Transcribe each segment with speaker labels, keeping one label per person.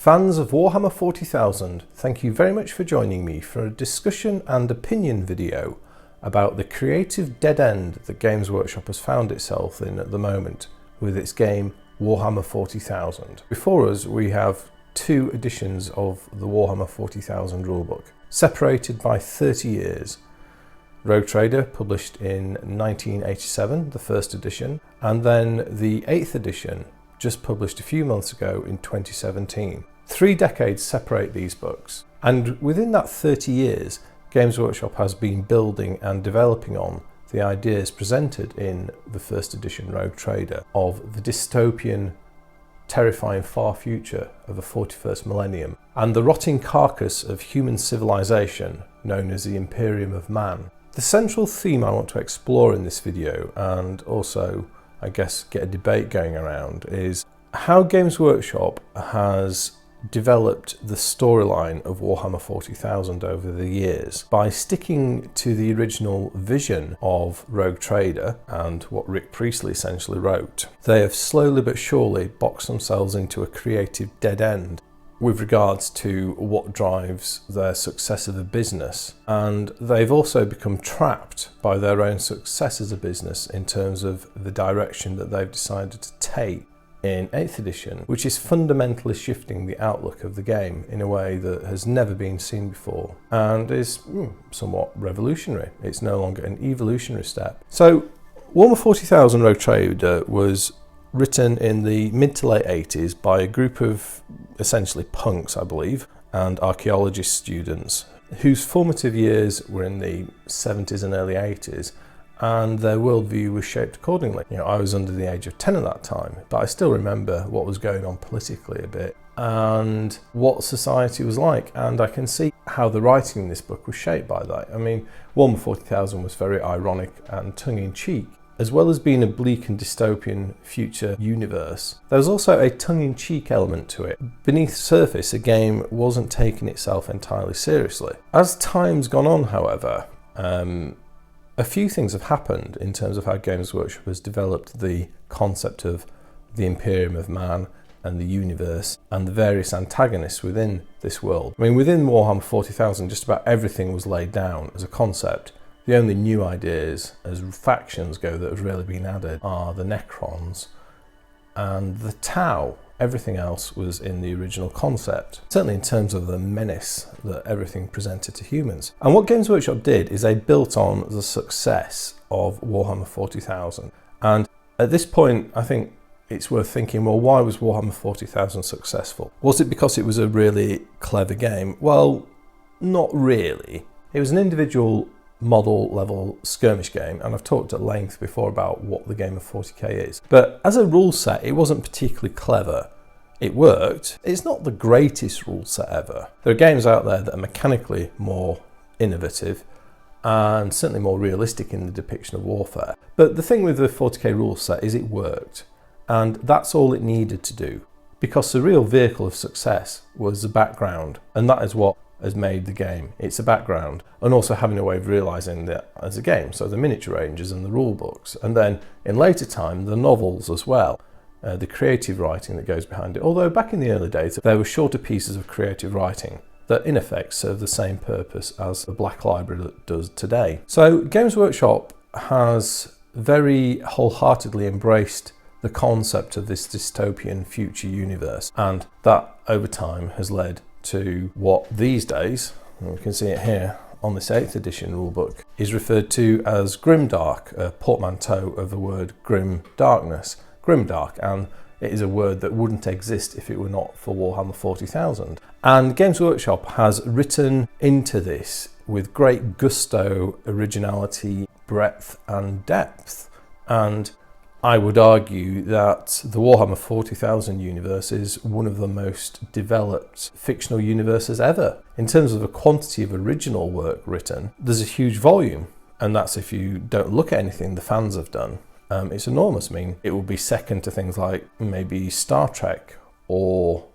Speaker 1: Fans of Warhammer 40,000, thank you very much for joining me for a discussion and opinion video about the creative dead end that Games Workshop has found itself in at the moment with its game Warhammer 40,000. Before us we have two editions of the Warhammer 40,000 rulebook, separated by 30 years. Rogue Trader, published in 1987, the first edition, and then the 8th edition, just published a few months ago in 2017. 3 decades separate these books, and within that 30 years, Games Workshop has been building and developing on the ideas presented in the first edition Rogue Trader of the dystopian, terrifying far future of the 41st millennium, and the rotting carcass of human civilization known as the Imperium of Man. The central theme I want to explore in this video, and also I guess get a debate going around, is how Games Workshop has developed the storyline of Warhammer 40,000 over the years by sticking to the original vision of Rogue Trader and what Rick Priestley essentially wrote. They have slowly but surely boxed themselves into a creative dead end with regards to what drives their success as a business, and they've also become trapped by their own success as a business in terms of the direction that they've decided to take in 8th edition, which is fundamentally shifting the outlook of the game in a way that has never been seen before and is somewhat revolutionary. It's no longer an evolutionary step. So Warhammer 40,000 Rogue Trader was written in the mid to late 80s by a group of essentially punks, I believe, and archaeologist students whose formative years were in the 70s and early 80s, and their worldview was shaped accordingly. You know, I was under the age of 10 at that time, but I still remember what was going on politically a bit and what society was like, and I can see how the writing in this book was shaped by that. I mean, Warhammer 40,000 was very ironic and tongue-in-cheek. As well as being a bleak and dystopian future universe, there was also a tongue-in-cheek element to it. Beneath the surface, the game wasn't taking itself entirely seriously. As time's gone on, however, a few things have happened in terms of how Games Workshop has developed the concept of the Imperium of Man and the universe and the various antagonists within this world. I mean, within Warhammer 40,000, just about everything was laid down as a concept. The only new ideas as factions go that have really been added are the Necrons and the Tau. Everything else was in the original concept, certainly in terms of the menace that everything presented to humans. And what Games Workshop did is they built on the success of Warhammer 40,000. And at this point, I think it's worth thinking, well, why was Warhammer 40,000 successful? Was it because it was a really clever game? Well, not really. It was an individual model level skirmish game, and I've talked at length before about what the game of 40k is. But as a rule set, it wasn't particularly clever. It worked. It's not the greatest rule set ever. There are games out there that are mechanically more innovative and certainly more realistic in the depiction of warfare. But the thing with the 40k rule set is it worked, and that's all it needed to do, because the real vehicle of success was the background, and that is what has made the game. It's a background, and also having a way of realising that as a game, so the miniature ranges and the rule books, and then in later time the novels as well, the creative writing that goes behind it. Although back in the early days there were shorter pieces of creative writing that in effect serve the same purpose as the Black Library does today. So Games Workshop has very wholeheartedly embraced the concept of this dystopian future universe, and that over time has led to what these days, and we can see it here on this 8th edition rulebook, is referred to as Grimdark, a portmanteau of the word grim darkness, Grimdark, and it is a word that wouldn't exist if it were not for Warhammer 40,000. And Games Workshop has written into this with great gusto, originality, breadth and depth, and I would argue that the Warhammer 40,000 universe is one of the most developed fictional universes ever. In terms of the quantity of original work written, there's a huge volume, and that's if you don't look at anything the fans have done. It's enormous. I mean, it will be second to things like maybe Star Trek or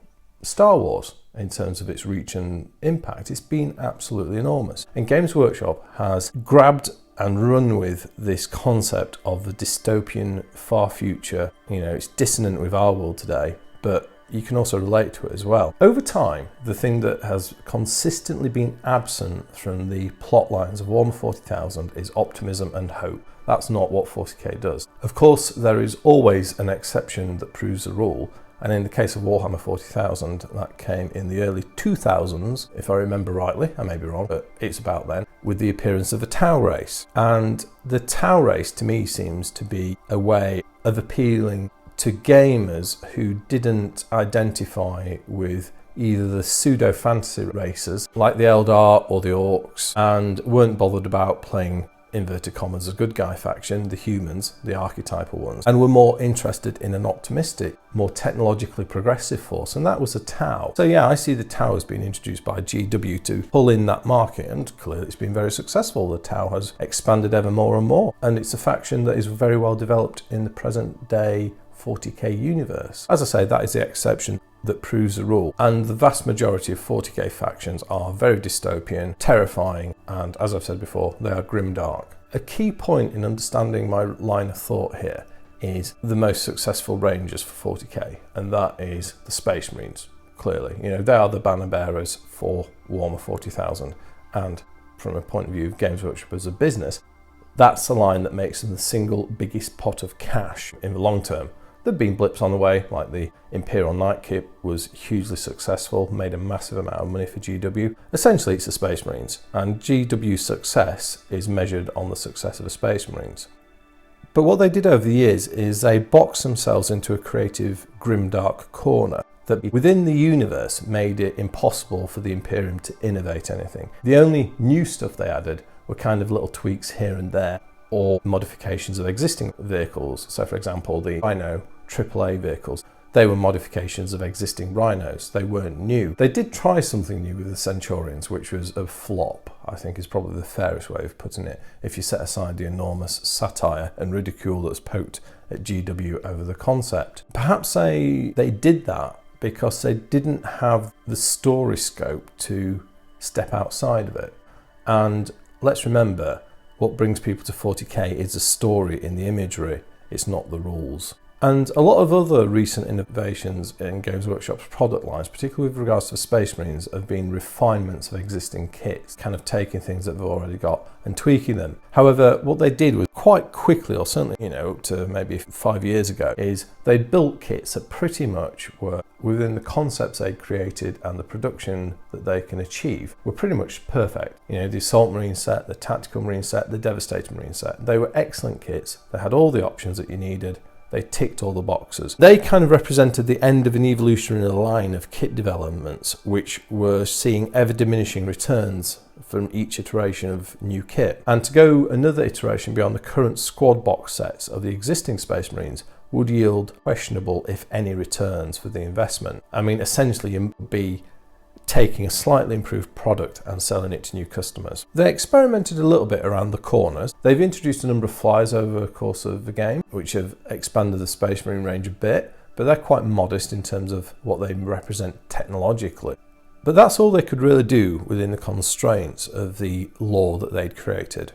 Speaker 1: Star Wars in terms of its reach and impact. It's been absolutely enormous. And Games Workshop has grabbed and run with this concept of the dystopian far future. You know, it's dissonant with our world today, but you can also relate to it as well. Over time, the thing that has consistently been absent from the plot lines of Warhammer 40,000 is optimism and hope. That's not what 40k does. Of course, there is always an exception that proves the rule, and in the case of Warhammer 40,000, that came in the early 2000s, if I remember rightly. I may be wrong, but it's about then, with the appearance of the Tau race. And the Tau race, to me, seems to be a way of appealing to gamers who didn't identify with either the pseudo-fantasy races, like the Eldar or the Orcs, and weren't bothered about playing, inverted commas, a good guy faction, the humans, the archetypal ones, and were more interested in an optimistic, more technologically progressive force, and that was the Tau. So yeah, I see the Tau as being introduced by GW to pull in that market, and clearly it's been very successful. The Tau has expanded ever more and more, and it's a faction that is very well developed in the present day 40k universe. As I say, that is the exception that proves the rule, and the vast majority of 40k factions are very dystopian, terrifying, and as I've said before, they are grimdark. A key point in understanding my line of thought here is the most successful rangers for 40k, and that is the Space Marines. Clearly, you know, they are the banner bearers for Warhammer 40,000, and from a point of view of Games Workshop as a business, that's the line that makes them the single biggest pot of cash in the long term. There have been blips on the way, like the Imperial Knight kit was hugely successful, made a massive amount of money for GW. Essentially, it's the Space Marines, and GW's success is measured on the success of the Space Marines. But what they did over the years is they boxed themselves into a creative grimdark corner that within the universe made it impossible for the Imperium to innovate anything. The only new stuff they added were kind of little tweaks here and there, or modifications of existing vehicles. So for example, the Rhino AAA vehicles, they were modifications of existing Rhinos. They weren't new. They did try something new with the Centurions, which was a flop, I think is probably the fairest way of putting it, if you set aside the enormous satire and ridicule that's poked at GW over the concept. Perhaps they did that because they didn't have the story scope to step outside of it. And let's remember, what brings people to 40k is the story in the imagery, it's not the rules. And a lot of other recent innovations in Games Workshop's product lines, particularly with regards to Space Marines, have been refinements of existing kits, kind of taking things that they've already got and tweaking them. However, what they did was quite quickly, or certainly, you know, up to maybe 5 years ago, is they built kits that pretty much were within the concepts they'd created and the production that they can achieve were pretty much perfect. You know, the Assault Marine set, the Tactical Marine set, the Devastator Marine set, they were excellent kits. They had all the options that you needed. They ticked all the boxes. They kind of represented the end of an evolutionary line of kit developments, which were seeing ever diminishing returns from each iteration of new kit. And to go another iteration beyond the current squad box sets of the existing Space Marines would yield questionable, if any, returns for the investment. I mean, essentially you'd be taking a slightly improved product and selling it to new customers. They experimented a little bit around the corners. They've introduced a number of flyers over the course of the game, which have expanded the Space Marine range a bit, but they're quite modest in terms of what they represent technologically. But that's all they could really do within the constraints of the lore that they'd created.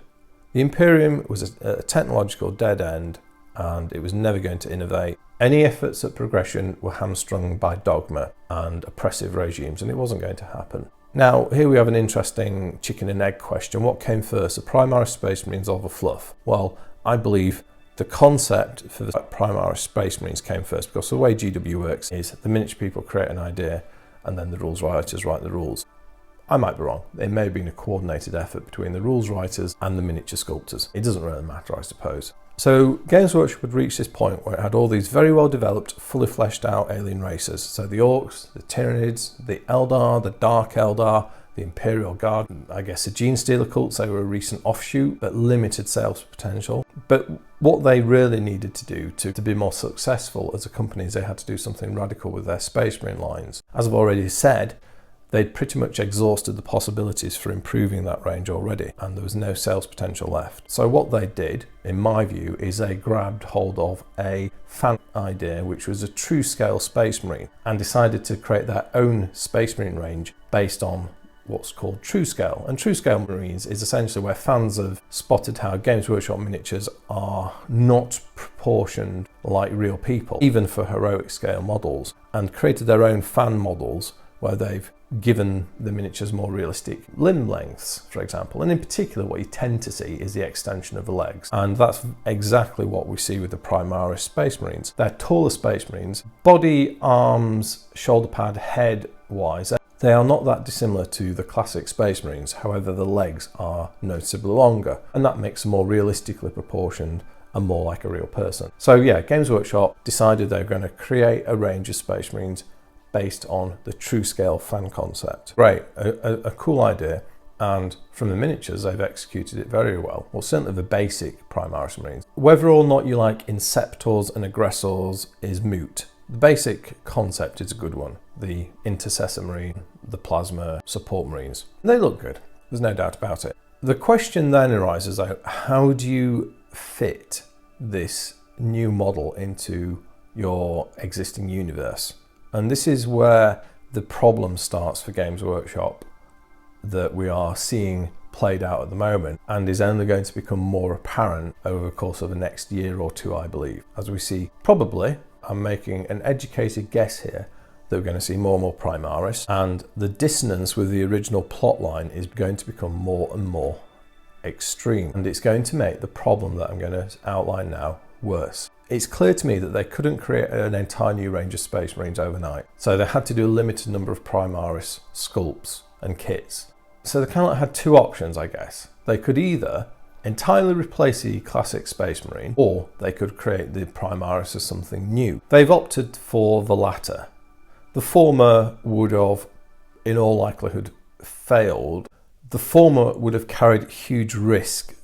Speaker 1: The Imperium was a technological dead end, and it was never going to innovate. Any efforts at progression were hamstrung by dogma and oppressive regimes, and it wasn't going to happen. Now, here we have an interesting chicken and egg question. What came first, the Primaris Space Marines or the Fluff? Well, I believe the concept for the Primaris Space Marines came first, because the way GW works is the minute people create an idea and then the rules writers write the rules. I might be wrong. It may have been a coordinated effort between the rules writers and the miniature sculptors. It doesn't really matter, I suppose. So Games Workshop had reached this point where it had all these very well developed, fully fleshed out alien races. So the Orcs, the Tyranids, the Eldar, the Dark Eldar, the Imperial Guard, I guess the Gene Stealer cults, they were a recent offshoot, but limited sales potential. But what they really needed to do to be more successful as a company is they had to do something radical with their Space Marine lines. As I've already said, they'd pretty much exhausted the possibilities for improving that range already, and there was no sales potential left. So what they did, in my view, is they grabbed hold of a fan idea, which was a true scale Space Marine, and decided to create their own Space Marine range based on what's called true scale. And true scale Marines is essentially where fans have spotted how Games Workshop miniatures are not proportioned like real people, even for heroic scale models. and created their own fan models where they've given the miniatures more realistic limb lengths, for example. And in particular, what you tend to see is the extension of the legs. And that's exactly what we see with the Primaris Space Marines. They're taller Space Marines. Body, arms, shoulder pad, head wise, they are not that dissimilar to the classic Space Marines. However, the legs are noticeably longer, and that makes them more realistically proportioned and more like a real person. So yeah, Games Workshop decided they're going to create a range of Space Marines based on the true scale fan concept. Great, a cool idea, and from the miniatures they've executed it very well. Well, certainly the basic Primaris Marines. Whether or not you like Inceptors and Aggressors is moot. The basic concept is a good one. The Intercessor Marine, the Plasma Support Marines. They look good, there's no doubt about it. The question then arises, how do you fit this new model into your existing universe? And this is where the problem starts for Games Workshop that we are seeing played out at the moment, and is only going to become more apparent over the course of the next year or two, I believe. As we see, probably, I'm making an educated guess here, that we're going to see more and more Primaris, and the dissonance with the original plotline is going to become more and more extreme, and it's going to make the problem that I'm going to outline now worse. It's clear to me that they couldn't create an entire new range of Space Marines overnight, so they had to do a limited number of Primaris sculpts and kits. So they kind of had two options, I guess. They could either entirely replace the classic Space Marine, or they could create the Primaris as something new. They've opted for the latter. The former would have, in all likelihood, failed. The former would have carried huge risk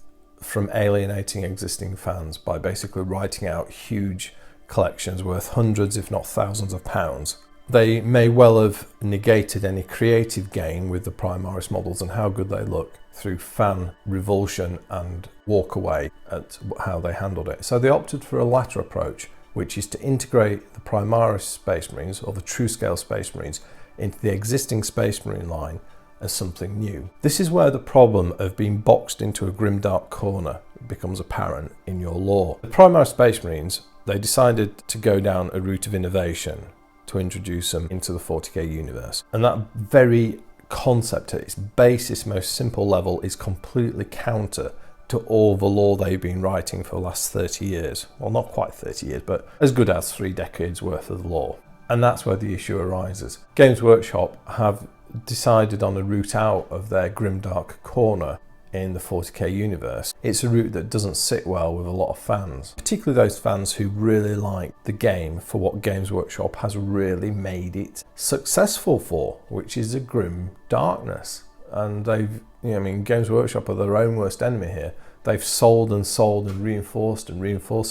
Speaker 1: from alienating existing fans by basically writing out huge collections worth hundreds if not thousands of pounds. They may well have negated any creative gain with the Primaris models and how good they look through fan revulsion and walk away at how they handled it. So they opted for a latter approach, which is to integrate the Primaris Space Marines, or the true scale Space Marines, into the existing Space Marine line as something new. This is where the problem of being boxed into a Grimdark corner becomes apparent in your lore. The Primaris Space Marines, they decided to go down a route of innovation to introduce them into the 40k universe. And that very concept at its basis, most simple level, is completely counter to all the lore they've been writing for the last 30 years. Well, not quite 30 years, but as good as 3 decades worth of lore. And that's where the issue arises. Games Workshop have decided on a route out of their Grimdark corner in the 40k universe. It's a route that doesn't sit well with a lot of fans, particularly those fans who really like the game for what Games Workshop has really made it successful for, which is a grim darkness. And they've, Games Workshop are their own worst enemy here. They've sold and reinforced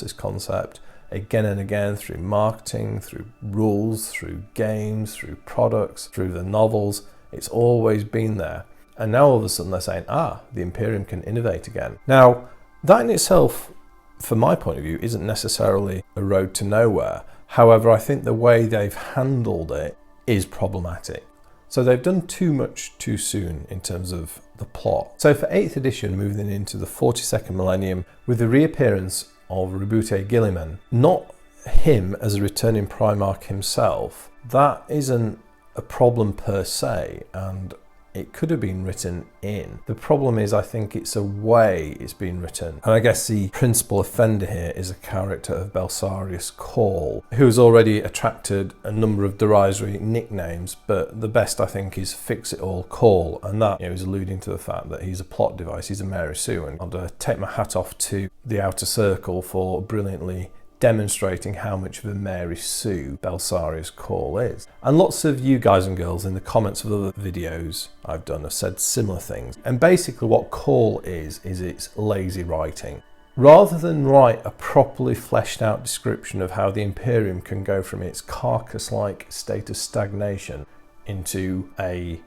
Speaker 1: this concept again and again through marketing, through rules, through games, through products, through the novels. It's always been there. And now all of a sudden they're saying, the Imperium can innovate again. Now, that in itself, from my point of view, isn't necessarily a road to nowhere. However, I think the way they've handled it is problematic. So they've done too much too soon in terms of the plot. So for 8th edition, moving into the 42nd millennium, with the reappearance of Rebute Guilliman, not him as a returning Primarch himself, that isn't a problem per se, and it could have been written in. The problem is, I think it's a way it's been written. And I guess the principal offender here is a character of Belsarius Call, who's already attracted a number of derisory nicknames, but the best I think is Fix It All Call, and that is alluding to the fact that he's a plot device, he's a Mary Sue, and I'd take my hat off to the Outer Circle for brilliantly demonstrating how much of a Mary Sue Belsarius Call is. And lots of you guys and girls in the comments of other videos I've done have said similar things. And basically what Call is it's lazy writing. Rather than write a properly fleshed out description of how the Imperium can go from its carcass-like state of stagnation into a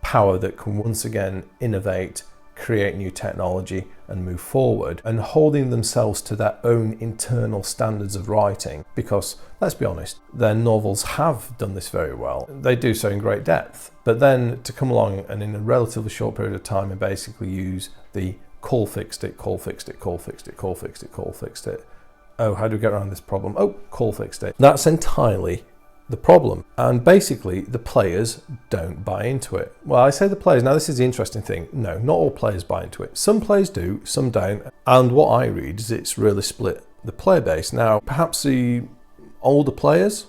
Speaker 1: power that can once again innovate, create new technology and move forward, and holding themselves to their own internal standards of writing, because let's be honest, their novels have done this very well. They do so in great depth, but then to come along and in a relatively short period of time and basically use the call fixed it, call fixed it, call fixed it, call fixed it, call fixed it. Oh, how do we get around this problem? Oh, call fixed it. That's entirely the problem. And basically the players don't buy into it. Well, I say the players, now this is the interesting thing. No, not all players buy into it. Some players do, some don't. And what I read is it's really split the player base. Now, perhaps the older players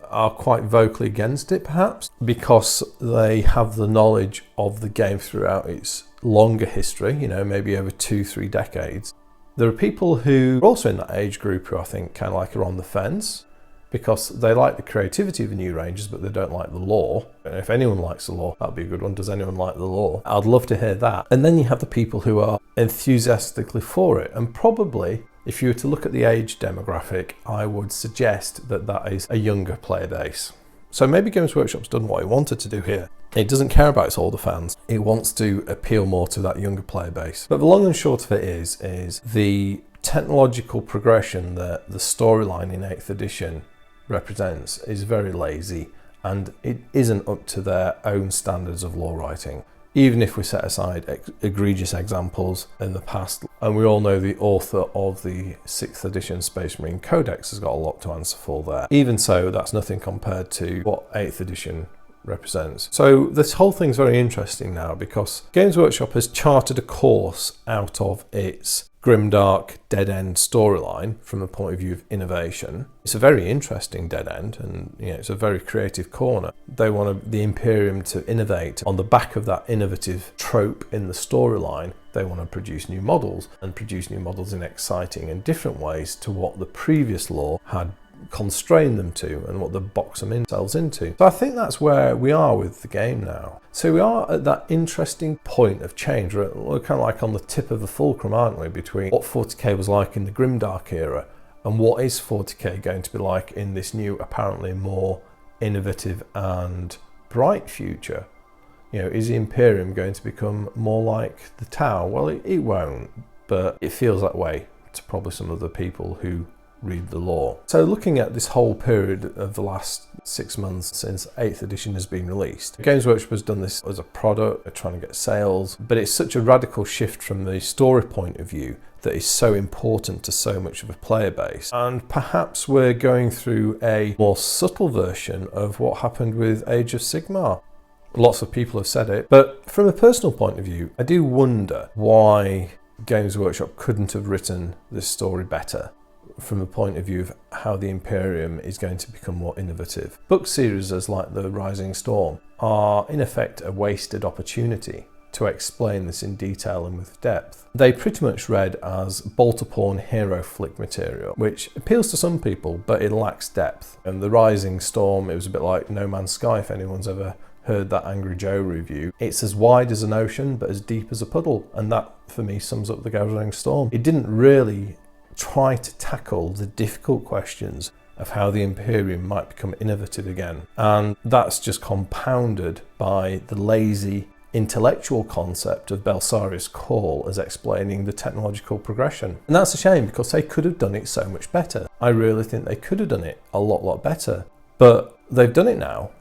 Speaker 1: are quite vocally against it, perhaps, because they have the knowledge of the game throughout its longer history, you know, maybe over 2-3 decades. There are people who are also in that age group who I think kind of like are on the fence because they like the creativity of the new Rangers, but they don't like the lore. And if anyone likes the lore, that'd be a good one. Does anyone like the lore? I'd love to hear that. And then you have the people who are enthusiastically for it. And probably, if you were to look at the age demographic, I would suggest that that is a younger player base. So maybe Games Workshop's done what it wanted to do here. It doesn't care about its older fans. It wants to appeal more to that younger player base. But the long and short of it is the technological progression that the storyline in 8th edition represents is very lazy, and it isn't up to their own standards of lore writing. Even if we set aside egregious examples in the past, and we all know the author of the 6th edition Space Marine Codex has got a lot to answer for there. Even so, that's nothing compared to what 8th edition represents. So this whole thing's very interesting now because Games Workshop has charted a course out of its Grimdark Deadend storyline from the point of view of innovation. It's a very interesting Deadend, and you know, it's a very creative corner. They want the Imperium to innovate on the back of that innovative trope in the storyline. They want to produce new models and produce new models in exciting and different ways to what the previous lore had constrain them to and what they box themselves into. So I think that's where we are with the game now. So we are at that interesting point of change. We're kind of like on the tip of the fulcrum, aren't we, between what 40k was like in the Grimdark era and what is 40k going to be like in this new, apparently more innovative and bright future. You know, is the Imperium going to become more like the Tau? Well, it won't, but it feels that way to probably some of the people who read the lore. So looking at this whole period of the last 6 months since 8th edition has been released, Games Workshop has done this as a product, they're trying to get sales, but it's such a radical shift from the story point of view that is so important to so much of a player base. And perhaps we're going through a more subtle version of what happened with Age of Sigmar. Lots of people have said it, but from a personal point of view, I do wonder why Games Workshop couldn't have written this story better from the point of view of how the Imperium is going to become more innovative. Book series like The Rising Storm are in effect a wasted opportunity to explain this in detail and with depth. They pretty much read as bolt-upon hero flick material, which appeals to some people, but it lacks depth. And The Rising Storm, it was a bit like No Man's Sky, if anyone's ever heard that Angry Joe review. It's as wide as an ocean, but as deep as a puddle. And that, for me, sums up The Rising Storm. It didn't really try to tackle the difficult questions of how the Imperium might become innovative again. And that's just compounded by the lazy intellectual concept of Belsarius Call as explaining the technological progression. And that's a shame because they could have done it so much better. I really think they could have done it a lot better. But they've done it now,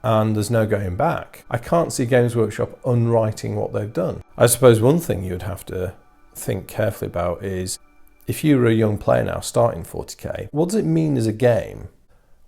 Speaker 1: and there's no going back. I can't see Games Workshop unwriting what they've done. I suppose one thing you'd have to think carefully about is, if you were a young player now starting 40k, what does it mean as a game?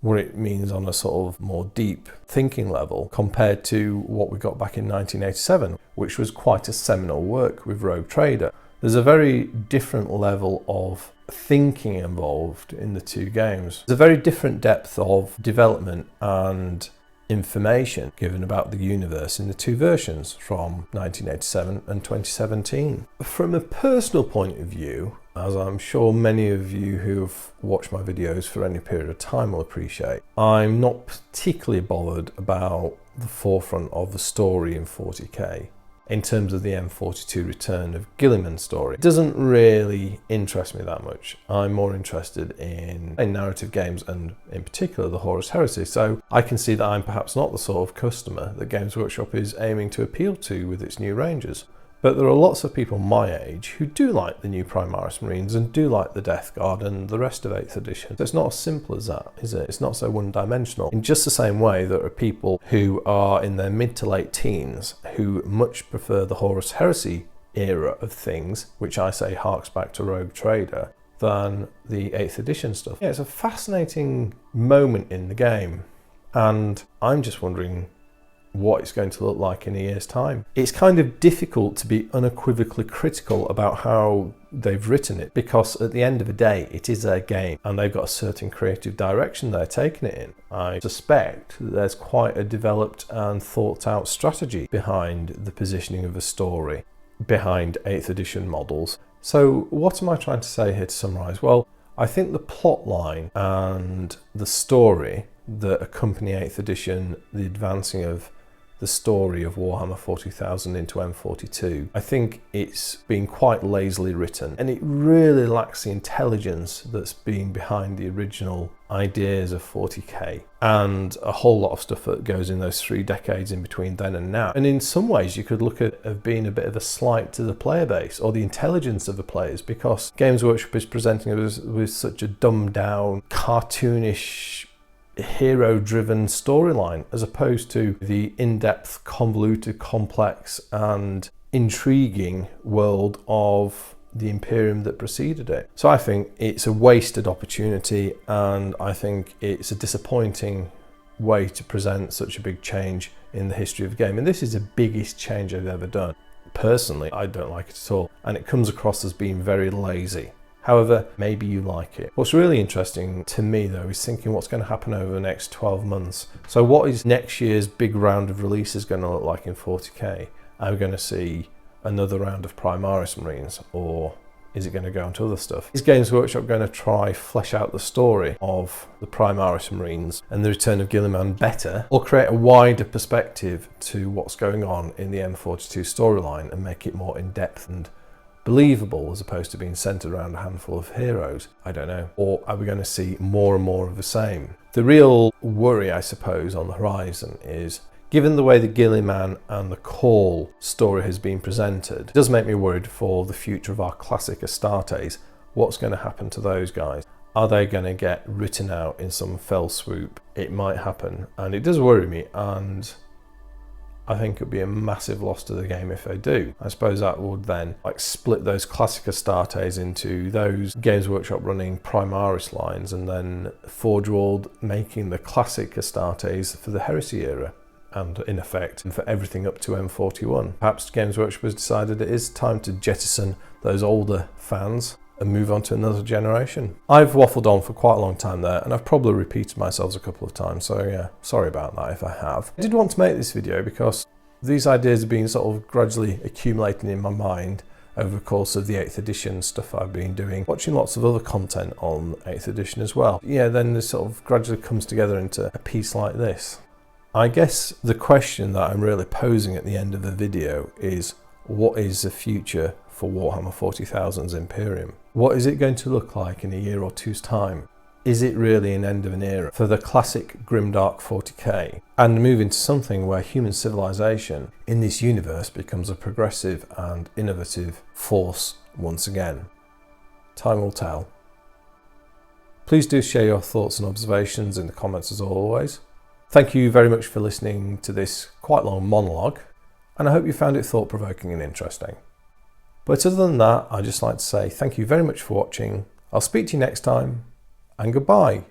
Speaker 1: What it means on a sort of more deep thinking level compared to what we got back in 1987, which was quite a seminal work with Rogue Trader. There's a very different level of thinking involved in the two games. There's a very different depth of development and information given about the universe in the two versions from 1987 and 2017. From a personal point of view, as I'm sure many of you who have watched my videos for any period of time will appreciate, I'm not particularly bothered about the forefront of the story in 40k. In terms of the M42 Return of Gilliman's story, it doesn't really interest me that much. I'm more interested in narrative games and in particular the Horus Heresy, so I can see that I'm perhaps not the sort of customer that Games Workshop is aiming to appeal to with its new Rangers. But there are lots of people my age who do like the new Primaris Marines and do like the Death Guard and the rest of 8th edition. So it's not as simple as that, is it? It's not so one-dimensional. In just the same way, there are people who are in their mid to late teens who much prefer the Horus Heresy era of things, which I say harks back to Rogue Trader, than the 8th edition stuff. Yeah, it's a fascinating moment in the game And I'm just wondering what it's going to look like in a year's time. It's kind of difficult to be unequivocally critical about how they've written it, because at the end of the day it is their game and they've got a certain creative direction they're taking it in. I suspect that there's quite a developed and thought out strategy behind the positioning of a story, behind 8th edition models. So what am I trying to say here to summarise? Well, I think the plot line and the story that accompany 8th edition, the advancing of the story of Warhammer 40,000 into M42, I think it's been quite lazily written, and it really lacks the intelligence that's been behind the original ideas of 40k, and a whole lot of stuff that goes in those 3 decades in between then and now. And in some ways you could look at it being a bit of a slight to the player base or the intelligence of the players, because Games Workshop is presenting us with such a dumbed down, cartoonish, hero-driven storyline, as opposed to the in-depth, convoluted, complex and intriguing world of the Imperium that preceded it. So I think it's a wasted opportunity, and I think it's a disappointing way to present such a big change in the history of the game. And this is the biggest change I've ever done. Personally, I don't like it at all, and it comes across as being very lazy. However, maybe you like it. What's really interesting to me though is thinking what's going to happen over the next 12 months. So what is next year's big round of releases going to look like in 40k? Are we going to see another round of Primaris Marines, or is it going to go on to other stuff? Is Games Workshop going to try flesh out the story of the Primaris Marines and the return of Guilliman better, or create a wider perspective to what's going on in the M42 storyline and make it more in-depth and believable, as opposed to being centered around a handful of heroes? I don't know. Or are we going to see more and more of the same? The real worry, I suppose, on the horizon is, given the way the Guilliman and the Call story has been presented, it does make me worried for the future of our classic Astartes. What's going to happen to those guys? Are they going to get written out in some fell swoop? It might happen, and it does worry me, and I think it would be a massive loss to the game if they do. I suppose that would then split those classic Astartes into those Games Workshop running Primaris lines, and then Forge World making the classic Astartes for the Heresy era, and in effect for everything up to M41. Perhaps Games Workshop has decided it is time to jettison those older fans and move on to another generation. I've waffled on for quite a long time there, and I've probably repeated myself a couple of times, so yeah, sorry about that if I have. I did want to make this video because these ideas have been sort of gradually accumulating in my mind over the course of the 8th edition stuff I've been doing, watching lots of other content on 8th edition as well. Yeah, then this sort of gradually comes together into a piece like this. I guess the question that I'm really posing at the end of the video is, what is the future for Warhammer 40,000's Imperium? What is it going to look like in a year or two's time? Is it really an end of an era for the classic Grimdark 40k, and move into something where human civilization in this universe becomes a progressive and innovative force once again? Time will tell. Please do share your thoughts and observations in the comments as always. Thank you very much for listening to this quite long monologue, and I hope you found it thought-provoking and interesting. But other than that, I'd just like to say thank you very much for watching. I'll speak to you next time, and goodbye.